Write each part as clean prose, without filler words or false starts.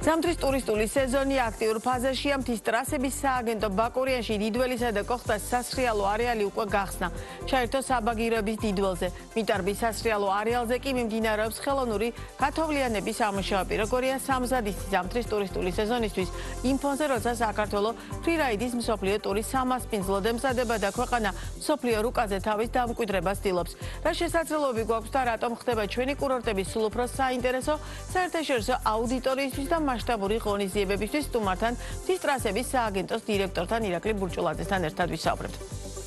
ზამთრის ტურისტული სეზონი აქტიურ ფაზაშია. მთის ტრასების სააგენტო ბაკურიანში დიდველისა და კოხტას სასრიალო არეალი უკვე გახსნა. ჩაერთო საბაგიროების დიდველზე. მიტარბის სასრიალო არეალზე კი მიმდინარეობს ხელოვნური გათოვლიანების სამუშაოები. როგორია სამზადისი ზამთრის ტურისტული სეზონისთვის იმ ფონზე, როცა საქართველო ფრირაიდის მსოფლიო ტურის სამასპინძლოდ ემზადება და ქვეყანა მსოფლიო რუკაზე თავის დამკვიდრებას ცდილობს. რა შესაძლებლობები გვაქვს და რატომ ხდება ჩვენი კურორტები სულ უფრო საინტერესო საერთაშორისო აუდიტორიისთვის და მასშტაბური ღონისძიებებისთვის სტუმართან მთის ტრასების სააგენტოს დირექტორთან ირაკლი ბურჭულაძესთან ერთად ვისაუბრებთ.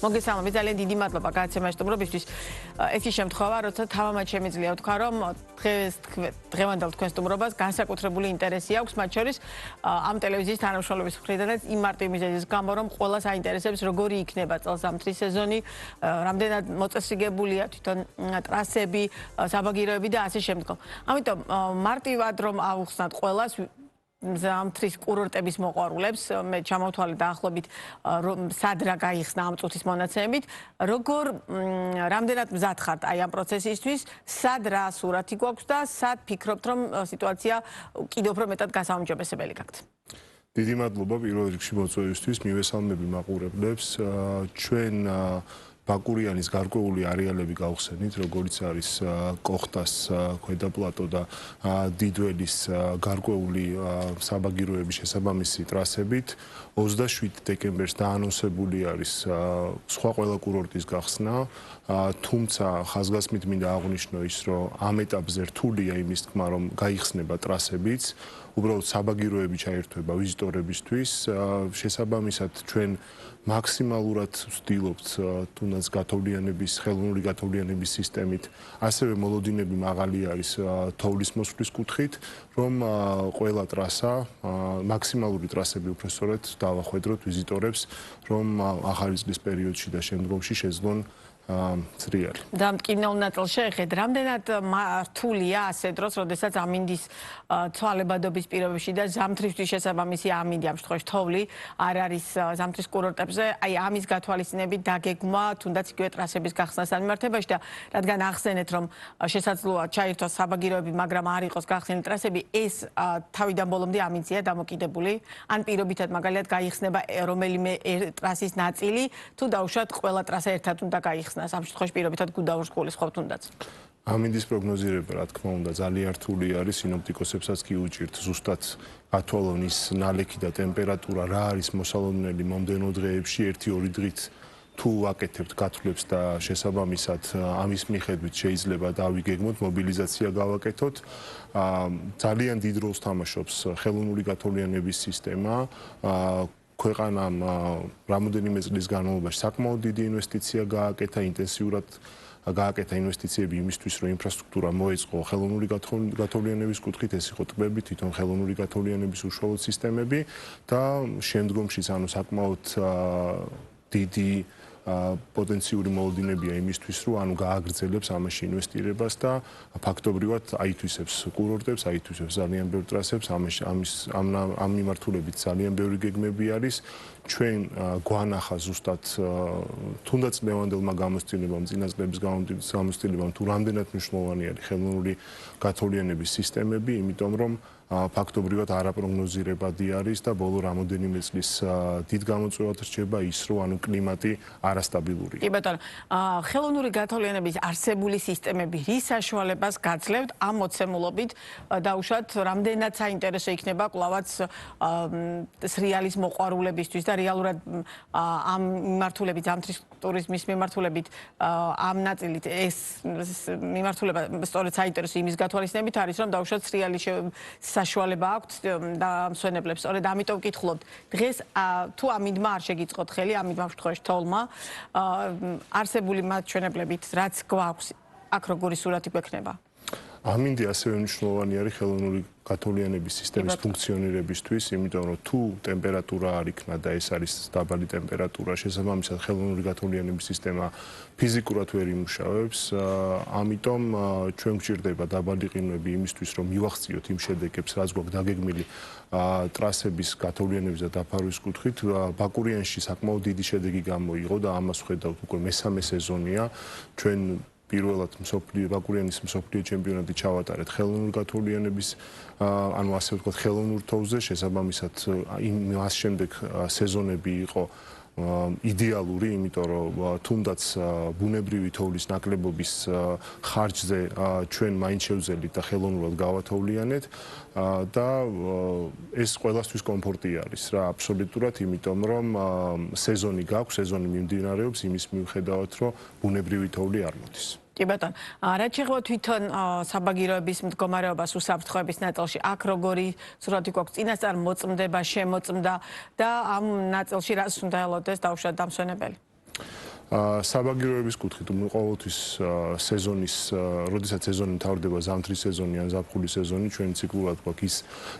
მოგესალმებით, ძალიან დიდი მადლობა გადაცემაში სტუმრობისთვის. ეს ის შემთხვევა, როცა თავამაც შემიძლია ვთქვა, რომ დღევანდელ თქვენ სტუმრობას განსაკუთრებული ინტერესი აქვს, მათ შორის ამ ტელევიზიის თანამშრომლობის მხრიდანაც იმ მარტივ მიზეზის გამო, რომ ყველას აინტერესებს, როგორი იქნება წელს-ზამთრის სეზონი, რამდენად მოწესრიგებულია თვითონ ტრასები, საბაგიროები და ასე შემდგომ. ამიტომ მარტივად რომ ავუხსნათ ყველას ზამთრის კურორტების მოყვარულებს, მე ჩამოვთვალე დაახლოებით სად რა გაიხსნა ამ წუთის მონაცემებით, რამდენად მზად ხართ აი ამ პროცესისთვის, სად რა სურათი გვაქვს და სად ფიქრობთ, რომ სიტუაცია კიდევ უფრო მეტად გასაუმჯობესებელი გაქვთ. დიდი მადლობა პირველ რიგში მოწვევისთვის, მივესალმები მაყურებლებს. ჩვენ ბაკურიანის გარკვეული არეალები გავხსენით, როგორც არის კოხტას ქვედა პლატო და დიდველის გარკვეული საბაგიროების შესაბამისი ტრასებით. 27 დეკემბერს დაანონსებული არის სხვა ყველა კურორტის გახსნა, თუმცა ხაზგასმით მინდა აღვნიშნო ის, რომ ამ ეტაპზე რთულია იმის თქმა, რომ გაიხსნება ტრასებიც, უბრალოდ საბაგიროები ჩაერთვება ვიზიტორებისთვის. შესაბამისად ჩვენ მაქსიმალურად ვცდილობთ თუნდაც გათოვლიანების, ხელოვნური გათოვლიანების სისტემით, ასევე მოლოდინები მაღალი არის თოვლის მოსვლის კუთხით, რომ ყველა ტრასა, მაქსიმალური ტრასები უფრო სწორედ დავახვედროთ ვიზიტორებს, რომ ახალი წლის პერიოდში და შემდგომში შეძლონ ცრიალი. და მტკივნეულ ნაწილს შეეხეთ, რამდენად რთულია ასე დროს, როდესაც ამინდის ცვალებადობის პირობებში და ზამთრისთვის შესაბამისი ამინდი, ამ შემთხვევაში თოვლი არ არის ზამთრის კურორტებზე, აი ამის გათვალისწინებით დაგეგმვა, თუნდაც იგივე ტრასების გახსნასთან მიმართებაში და რადგან ახსენეთ, რომ შესაძლოა ჩაირთვას საბაგიროები, მაგრამ არ იყოს გახსნილი ტრასები, ეს თავიდან ბოლომდე ამინდია დამოკიდებული, ან პირობითად მაგალითად გაიხსნება რომელიმე ტრასის ნაწილი, თუ დაუშვათ ყველა ტრასა ერთად უნდა გაიხსნას. ამ შემთხვევაში პირობითად გუდაურს გულისხმობ თუნდაც. ამინდის პროგნოზირება, რა თქმა უნდა, ძალიან რთული არის, სინოპტიკოსებსაც კი უჭირთ ზუსტად ათვალონ ის ნალექი და ტემპერატურა რა არის მოსალოდნელი მომდევნო დღეებში, 1-2 დღით თუ ვაკეთებთ გათვლებს და შესაბამისად ამის მიხედვით შეიძლება დავიგეგმოთ, მობილიზაცია გავაკეთოთ. ძალიან დიდ როლს თამაშობს ხელოვნური გათოვლიანების სისტემა. ქვეყანამ რამოდენიმე წლის განმავლობაში საკმაოდ დიდი ინვესტიცია გააკეთა, ინტენსიურად გააკეთა ინვესტიციები იმისთვის, რომ ინფრასტრუქტურა მოეწყო ხელოვნური გათოვლიანების კუთხით, ეს იყო ტბები, თვითონ ხელოვნური გათოვლიანების უშუალოდ სისტემები და შემდგომშიც ანუ საკმაოდ დიდი პოტენციური მოლოდინებია იმისთვის, რომ ანუ გააგრძელებს ამაში ინვესტირებას და ფაქტობრივად აითვისებს კურორტებს, აითვისებს ძალიან ბევრ ტრასებს, ამ მიმართულებით ძალიან ბევრი გეგმები არის. ჩვენ გვანახა ზუსტად თუნდაც ლევანდელმა გამოცდილებამ, წინა წლების გამოცდილებამ თუ რამდენად მნიშვნელოვანი არის ხელოვნური გათოვლიანების სისტემები, იმიტომ რომ ფაქტობრივად არაპროგნოზირებადი არის და ბოლო რამოდენიმე წლის დიდ გამოწვევად რჩება ის, რომ ანუ კლიმატი არასტაბილურია. კი ბატონო, ხელოვნური გათოვლიანების არსებული სისტემები რის საშუალებას გაძლევთ ამ მოცემულობით დაუშვათ რამდენად საინტერესო იქნება კვლავაც სრიალის მოყვარულებისთვის და რეალურად ამ მიმართულებით, ზამთრის ტურიზმის მიმართულებით ამ ნაწილით ეს მიმართულება სწორედ საინტერესო იმის გათვალისწინებით არის, რომ დაუშვათ სრიალი საშუალება აქვთ და მსვენებლებს. სწორედ ამიტომ ვკითხულობთ. დღეს თუ ამინდმა არ შეგიწყოთ ხელი, ამინდმა შემთხვევაში თოვლმა, არსებული მაჩვენებლებით, რაც გვაქვს, აქ როგორი სურათი გვექნება? ამინდი ასევე მნიშვნელოვანი არის ხელოვნური გათოვლიანების სისტემის ფუნქციონირებისთვის, იმიტომ რომ თუ ტემპერატურა არ იქნა და ეს არის დაბალი ტემპერატურა, შესაბამისად ხელოვნური გათოვლიანების სისტემა ფიზიკურად ვერ იმუშავებს, ამიტომ ჩვენ გვჭირდება დაბალი ყინვები იმისთვის, რომ მივახციოთ იმ შედეგებს, რაც გვაქვს დაგეგმილი ტრასების გათოვლიანების და დაფარვის კუთხით. ბაკურიანში საკმაოდ დიდი შედეგი გამოიღო და ამას ხედავთ უკვე მესამე სეზონია. ჩვენ პირველად ბაკურიანის მსოფლიო ჩემპიონატი ჩავატარეთ ხელოვნურ გათვალიანების ანუ ასე ვთქვათ ხელოვნურ თოვლზე შესაბამისად მას შემდეგ სეზონები იყო იდეალური, იმიტომ რომ თუნდაც ბუნებრივი თოვლის ნაკლებობის ხარჯზე ჩვენ მაინც შევძელით და ხელოვნურად გავათოვლიანეთ და ეს ყველასთვის კომფორტი არის რა აბსოლუტურად, იმიტომ რომ სეზონი გაქვს, სეზონი მიმდინარეობს იმის მიუხედავად, რომ ბუნებრივი თოვლი არ მოდის. კი ბატონო, რაც შეეხება თვითონ საბაგიროების მდგომარეობას უსაფრთხოების ნაწილში, აქ როგორი სურათი გვაქვს წინასწარ მოწმდება, შემოწმდა და ამ ნაწილში რას უნდა ელოდეს დაუშვათ დამსვენებელი? საბაგიროების კუთხით ყოველთვის სეზონის, როდესაც სეზონი მთავრდება, ზამთრის სეზონი ან ზაფხულის სეზონი, ჩვენ ციკლურად გვაქვს ის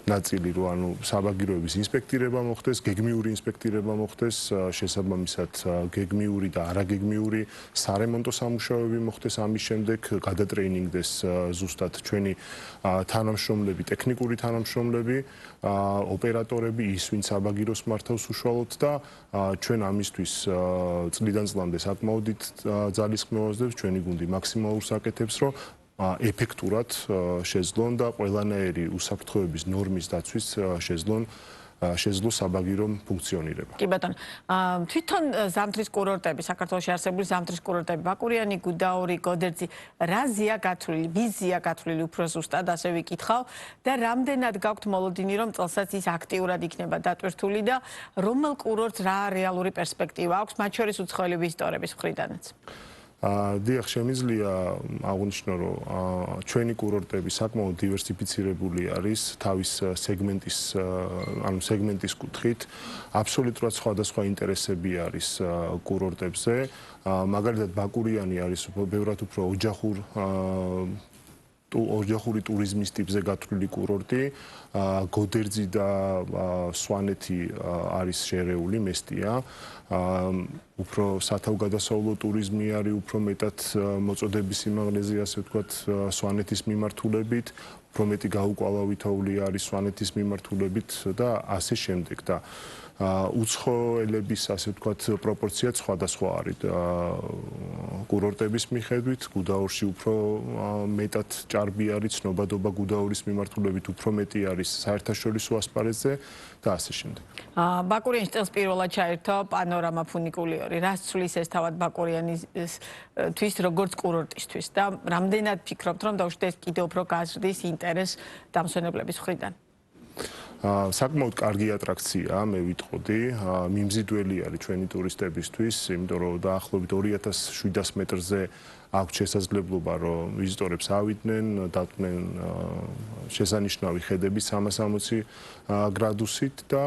ნაწილი, რომ ანუ საბაგიროების ინსპექტირება მოხდეს, გეგმიური ინსპექტირება მოხდეს, შესაბამისად გეგმიური და არაგეგმიური სარემონტო სამუშაოები მოხდეს, ამის შემდეგ გადატრეინინგდეს ზუსტად ჩვენი თანამშრომლები, ტექნიკური თანამშრომლები, ოპერატორები, ის ვინც საბაგიროს მართავს უშუალოდ და ჩვენ ამისთვის წლიდან წლამდე საკმაოდ ძალისხმევას დევს ჩვენი გუნდი მაქსიმალურს აკეთებს, რომ ეფექტურად შეძლონ და ყველანაირი უსაფრთხოების ნორმის დაცვის შეძლო საბაგირო ფუნქციონირება. კი ბატონო, თვითონ ზამთრის კურორტები, საქართველოში არსებული ზამთრის კურორტები, ბაკურიანი, გუდაური, გოდერძი, რა ზია გათვლილი, ვის ზია გათვლილი უფრო ზუსტად, ასე ვიკითხავ და რამდენად გაქვთ მოლოდინი, რომ წელსაც ის აქტიურად იქნება დატვირთული და რომელ კურორტს რა რეალური პერსპექტივა აქვს, მათ შორის უცხოელი ვიზიტორების მხრიდანაც? დიახ, შემიძლია აღვნიშნო, რომ ჩვენი კურორტები საკმაოდ დივერსიფიცირებული არის თავის სეგმენტის კუთხით. აბსოლუტურად სხვადასხვა ინტერესები არის კურორტებზე. მაგალითად, ბაკურიანი არის ბევრად უფრო ოჯახური ტურიზმის ტიპზე გათვლილი კურორტი. გოდერძი და სვანეთი არის შერეული, მესტია. უფრო სათავგადასავლო ტურიზმი არის, უფრო მეტად მოწოდების სიმაღლეზე, ასე ვთქვათ, სვანეთის მიმართულებით, უფრო მეტი გაუკვალავი თოვლი არის სვანეთის მიმართულებით და ასე შემდეგ და უცხოელების, ასე ვთქვათ, პროპორციაც სხვადასხვა არის კურორტების მიხედვით. გუდაურში უფრო მეტად ჭარბი არის, ცნობადობა გუდაურის მიმართულებით უფრო მეტი არის საერთაშორისო ასპარეზზე და ასე შემდეგ. ბაკურიანში წელს პირველად ჩაერთო პანორამა ფუნიკულიორი. რას ცვლის ეს თავად ბაკურიანისთვის, როგორც კურორტისთვის და რამდენად ფიქრობთ, რომ დაუშვათ ეს კიდევ უფრო გაზრდის ინტერესს დამსვენებლების მხრიდან? საკმაოდ კარგი ატრაქციაა, მე ვიტყოდი, მიმზიდველი არის ჩვენი ტურისტებისთვის, იმიტომ რომ დაახლოებით 2700 მეტრზე აქვს შესაძლებლობა, რომ ვიზიტორებს ავიდნენ, დატყვნენ შესანიშნავი ხედები 360 გრადუსით და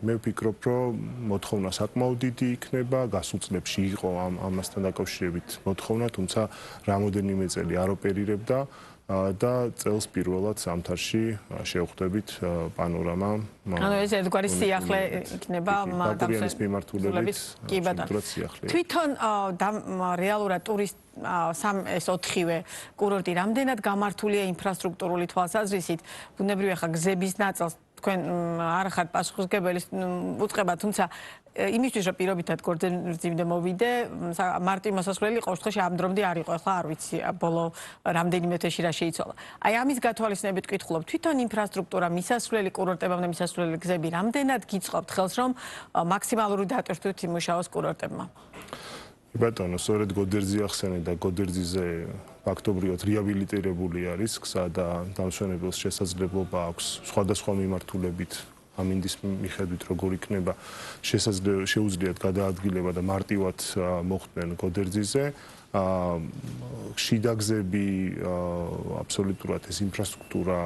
მე ვფიქრობ, რომ მოთხოვნა საკმაოდ დიდი იქნება, გასულ წლებში იყო ამასთან დაკავშირებით მოთხოვნა, თუმცა რამოდენიმე წელი არ ოპერირებდა და წელს პირველად ზამთარში შევხვდებით პანორამა. ანუ ეს ერთგვარი სიახლე იქნება ბაკურიანის მიმართულებით. კი ბატონო. თვითონ რეალურად ეს 4-ვე კურორტი რამდენად გამართულია ინფრასტრუქტურული თვალსაზრისით, ბუნებრივი ახლა გზების ნაწილს თქვენ არ ხართ პასუხისმგებელი უწყება, თუმცა იმისთვის რომ პირობითად გორძემდე მოვიდე, მარტი მოსასვლელი ყოველ შემთხვევაში ამ დრომდე არ იყო, ახლა არ ვიცი ბოლო რამდენიმე თვეში რა შეიცვალა. აი ამის გათვალისწინებით ვკითხულობ, თვითონ ინფრასტრუქტურა, მისასვლელი კურორტებამდე მისასვლელი გზები რამდენად გიწყობთ ხელს, რომ მაქსიმალური დატვირთვით იმუშაოს კურორტებმა? ბატონო, სწორედ გოდერძი ახსენე და გოდერძიზე ფაქტობრივად რეაბილიტირებული არის გზა და დამსვენებელს შესაძლებლობა აქვს სხვადასხვა მიმართულებით ამინდის მიხედვით როგორ იქნება შეუძლიათ გადაადგილება და მარტივად მოხვდნენ გოდერძიზე. შიდა გზები, აბსოლუტურად ეს ინფრასტრუქტურა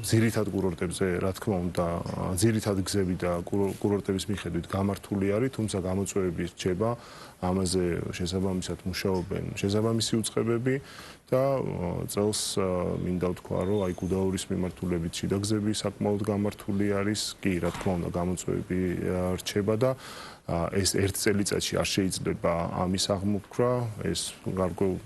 ძირითად კურორტებზე, რა თქმა უნდა, ძირითად გზები და კურორტების მიხედვით გამართული არის, თუმცა გამოწვევები რჩება, ამაზე შესაბამისად მუშაობენ შესაბამისი უწყებები და წელს მინდა ვთქვა, რომ აი გუდაურის მიმართულებით შიდა გზები საკმაოდ გამართული არის, კი, რა თქმა უნდა, გამოწვევები რჩება და ეს ერთ წელიწადში არ შეიძლება ამის აღმოფხვრა, ეს გარკვეულ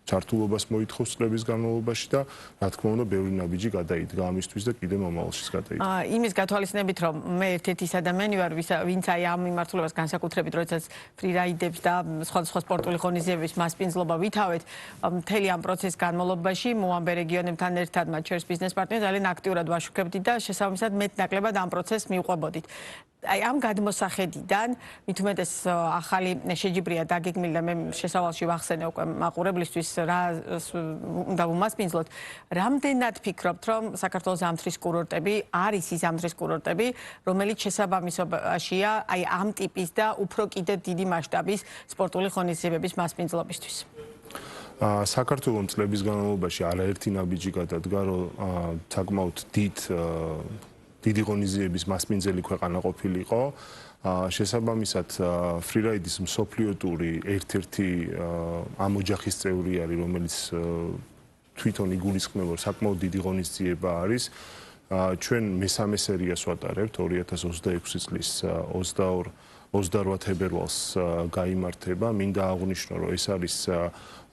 ჩართულობას მოითხოვს წლების განმავლობაში და რა თქმა უნდა ბევრი ნაბიჯი გადაიდგა ამისთვის და კიდე მომავალშიც გადაიდგა. იმის გათვალისწინებით რომ მე ერთ-ერთი ის ადამიანი ვარ ვინც აი ამ მიმართულებას განსაკუთრებით როდესაც ფრირაიდებს და სხვადასხვა სპორტული ღონისძიებების მასპინძლობა ვითავეთ მთელი ამ პროცესის განმავლობაში მოამბე რეგიონებთან ერთად მათ შორის ბიზნეს პარტნიორები ძალიან აქტიურად ვაშუქებდით და შესაბამისად მეტ-ნაკლებად ამ პროცესს მივყვებოდით. აი ამ გადმოსახედიდან მით უმეტეს ახალი შეჯიბრია დაგეგმილი და მე შესავალში ვახსენე უკვე მაყურებლისთვის რა უნდა ვუმასპინძლოთ. რამდენად ფიქრობთ რომ საქართველოს ზამთრის კურორტები არის ის ზამთრის კურორტები რომელიც შესაბამისობაშია აი ამ ტიპის და უფრო კიდევ დიდი მასშტაბის სპორტული ღონისძიებების მასპინძლობისთვის? საქართველოს წლების განმავლობაში არაერთი ნაბიჯი გადადგა რომ საკმაოდ დიდი ღონისძიების მასპინძელი ქვეყანა ყოფილიყო. შესაბამისად ფრირაიდის მსოფლიო ტური ერთ-ერთი ამ ოჯახის წევრი არის, რომელიც თვითონ იგულისხმება საკმაოდ დიდი ღონისძიება არის. ჩვენ მესამე სერიას ვატარებთ 2026 წლის 28 თებერვალს გაიმართება. მინდა აღვნიშნო, რომ ეს არის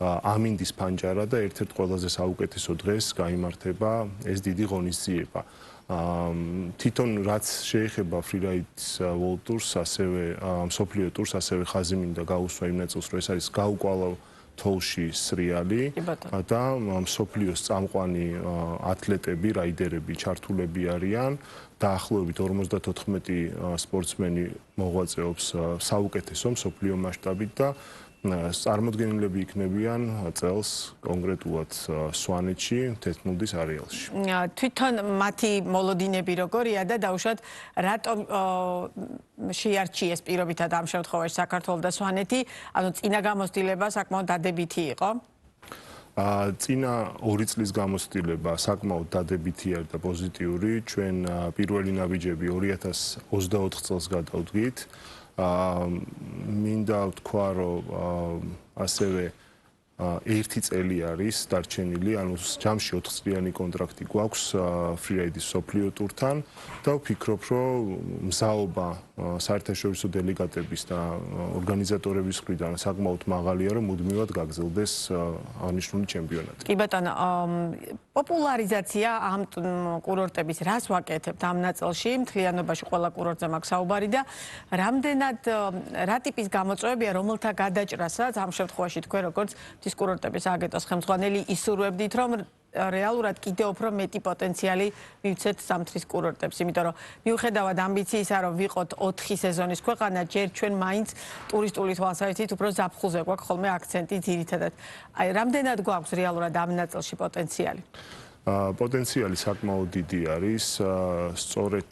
ამინდის ფანჯარა და ერთ-ერთ ყველაზე საუკეთესო დღეს გაიმართება ეს დიდი ღონისძიება. თვითონ რაც შეეხება ფრირაიდს World Tours, ასევე მსოფლიო ტურს, ასევე ხაზი მინდა გაუსვა იმ ნაწილს, რომ ეს არის გაუკვალო თოლში სრიალი და მსოფლიოს წამყვანი ათლეტები, რაიდერები ჩართულები არიან. დაახლოებით 54 სპორტსმენი მოღვაწეობს საუკეთესო მსოფლიო მასშტაბით და წარმოდგენილები იქნებიან წელს კონკრეტულად სვანეთში, თეთრმუდის არეალში. თვითონ მათი მოლოდინები როგორია და დაუშვათ რატომ შეარჩიეს პირობითად ამ შემთხვევაში საქართველო და სვანეთი, ანუ წინა გამოცდილება საკმაოდ დადებითი იყო? წინა 2 წლის გამოცდილება საკმაოდ დადებითი არის და პოზიტიური. ჩვენ პირველი ნაბიჯები 2024 წელს გადავდგით. მინდა ვთქვა, რომ ასევე ერთი წელი არის დარჩენილი, ანუ ჯამში 4 წლიანი კონტრაქტი გვაქვს ფრირაიდის მსოფლიო ტურთან და ვფიქრობ, რომ მზაობა საერთაშორისო დელეგატების და ორგანიზატორების მხრიდან საკმაოდ მაღალია, რომ მუდმივად გაგრძელდეს აღნიშნული ჩემპიონატი. კი ბატონო, პოპულარიზაცია ამ კურორტების რას ვაკეთებთ ამ ნაწილში? მთლიანობაში ყველა კურორტზე მაქვს საუბარი და რამდენად რა ტიპის გამოწვევებია, რომელთა გადაჭრასაც ამ შემთხვევაში თქვენ როგორც ის კურორტების აგენტოს ხელმძღვანელი ისურვებდით, რომ რეალურად კიდევ უფრო მეტი პოტენციალი მივცეთ ზამთრის კურორტებს, იმიტომ რომ მიუხედავად ამბიციისა, რომ ვიყოთ 4 სეზონის ქვეყანა, ჯერ ჩვენ მაინც ტურისტული თვალსაზრისით უფრო ზაფხულზე გვაქვს ხოლმე აქცენტი ძირითადად. აი, რამდენად გვაქვს რეალურად ამ ნაწილში პოტენციალი? პოტენციალი საკმაოდ დიდი არის, სწორედ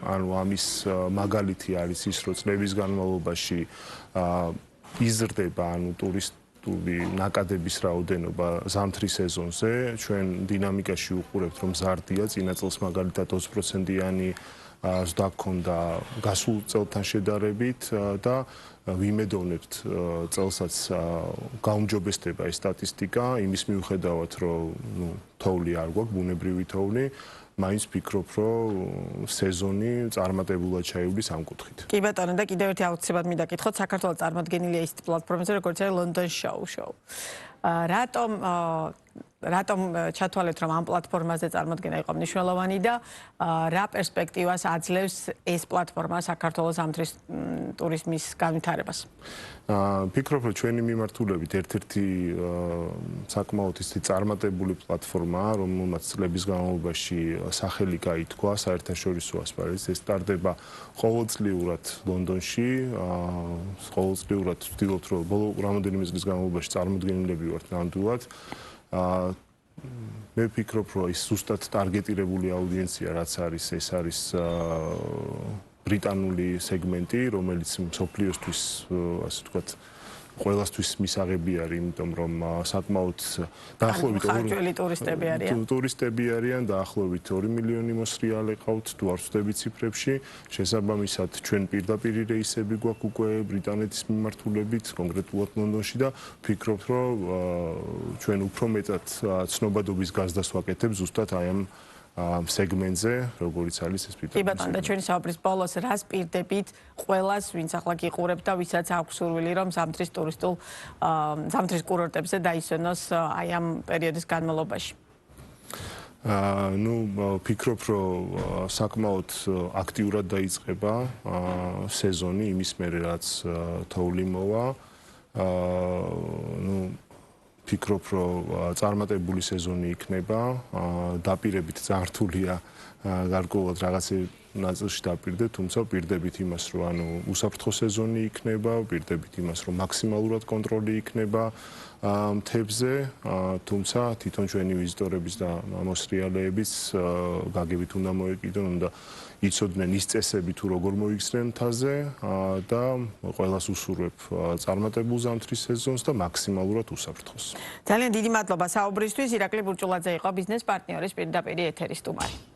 ანუ ამის მაგალითი არის ის, რომ წლების განმავლობაში იზრდება ანუ ტურისტული ნაკადების რაოდენობა ზამთრის სეზონზე. ჩვენ დინამიკაში ვუყურებთ, რომ მზარდია, წინა წელს მაგალითად 20%-იანი ზრდა ჰქონდა გასულ წელთან შედარებით და ვიმედოვნებთ წელსაც გაუმჯობესდება ეს სტატისტიკა, იმის მიუხედავად, რომ თოვლი არ გვაქვს, ბუნებრივი თოვლი. მაინც ვფიქრობ, რომ სეზონი წარმატებულად ჩაივლის ამ კუთხით. კი ბატონო, და კიდევ ერთი აუცილებლად მინდა გითხოთ, საქართველოს წარმოდგენილია ის პლატფორმაზე, როგორც არის London Show. რატომ ჩათვალეთ, რომ ამ პლატფორმაზე წარმოდგენა იყო მნიშვნელოვანი და რა პერსპექტივას აძლევს ეს პლატფორმა საქართველოს ზამთრის ტურიზმის განვითარებას? ვფიქრობ, რომ ჩვენი მიმართულებით ერთ-ერთი საკმაოდ ისეთი წარმატებული პლატფორმაა, რომელმაც წლების განმავლობაში სახელი გაითქვა საერთაშორისო ასპარეზზე. ეს ტარდება ყოველწლიურად ლონდონში. ყოველწლიურად ვცდილობთ, რომ ბოლო რამოდენიმე წლის განმავლობაში წარმოდგენილები ვართ ნამდვილად. მე ვფიქრობ, რომ ის ზუსტად ტარგეტირებული აუდიენცია, რაც არის, ეს არის ბრიტანული სეგმენტი, რომელიც მსოფლიოსთვის, ასე ვთქვათ, ყველასთვის მისაღები არის, იმიტომ რომ საკმაოდ დაახლოებით ტურისტები არიან, დაახლოებით 2 მილიონი მოსრიალე ყავთ, თუ არ ვცდები ციფრებში. შესაბამისად, ჩვენ პირდაპირ რეისები გვაქვს უკვე ბრიტანეთის მიმართულებით, კონკრეტულად ლონდონში და ვფიქრობთ, რომ ჩვენ უფრო მეტად ცნობადობის გაზრდას ვაკეთებთ ზუსტად აი ამ სეგმენტზე, როგორიც არის ეს კი ბატონო, და ფიტონი. ჩვენი საუბრის ბოლოს რას პირდებით ყველას, ვინც ახლა გიყურებთ და ვისაც აქვს სურვილი, რომ ზამთრის ზამთრის კურორტებზე დაისვენოს აი ამ პერიოდის განმავლობაში? ფიქრობ, რომ საკმაოდ აქტიურად დაიწყება სეზონი იმის მერე, რაც თოვლი მოვა. ფიქრობ, რომ წარმატებული სეზონი იქნება, დაპირებით ძალიან რთულია გარკვეულად რაღაცე ნაწილში დაპირდეთ, თუმცა პირდებით იმას, რომ უსაფრთხო სეზონი იქნება, პირდებით იმას, რომ მაქსიმალურად კონტროლი იქნება მთებზე, თუმცა თვითონ ჩვენი ვიზიტორების და მოსრიალეების გაგებით უნდა მოეკიდონ, უნდა იცოდნენ ის წესები თუ როგორ მოიქცნენ მთაზე და ყველას უსურვებ წარმატებულ ზამთრის სეზონს და მაქსიმალურად უსაფრთხოს. ძალიან დიდი მადლობა საუბრისთვის. ირაკლი ბურჭულაძე იყო ბიზნეს პარტნიორის პირდაპირ ეთერის სტუმარი.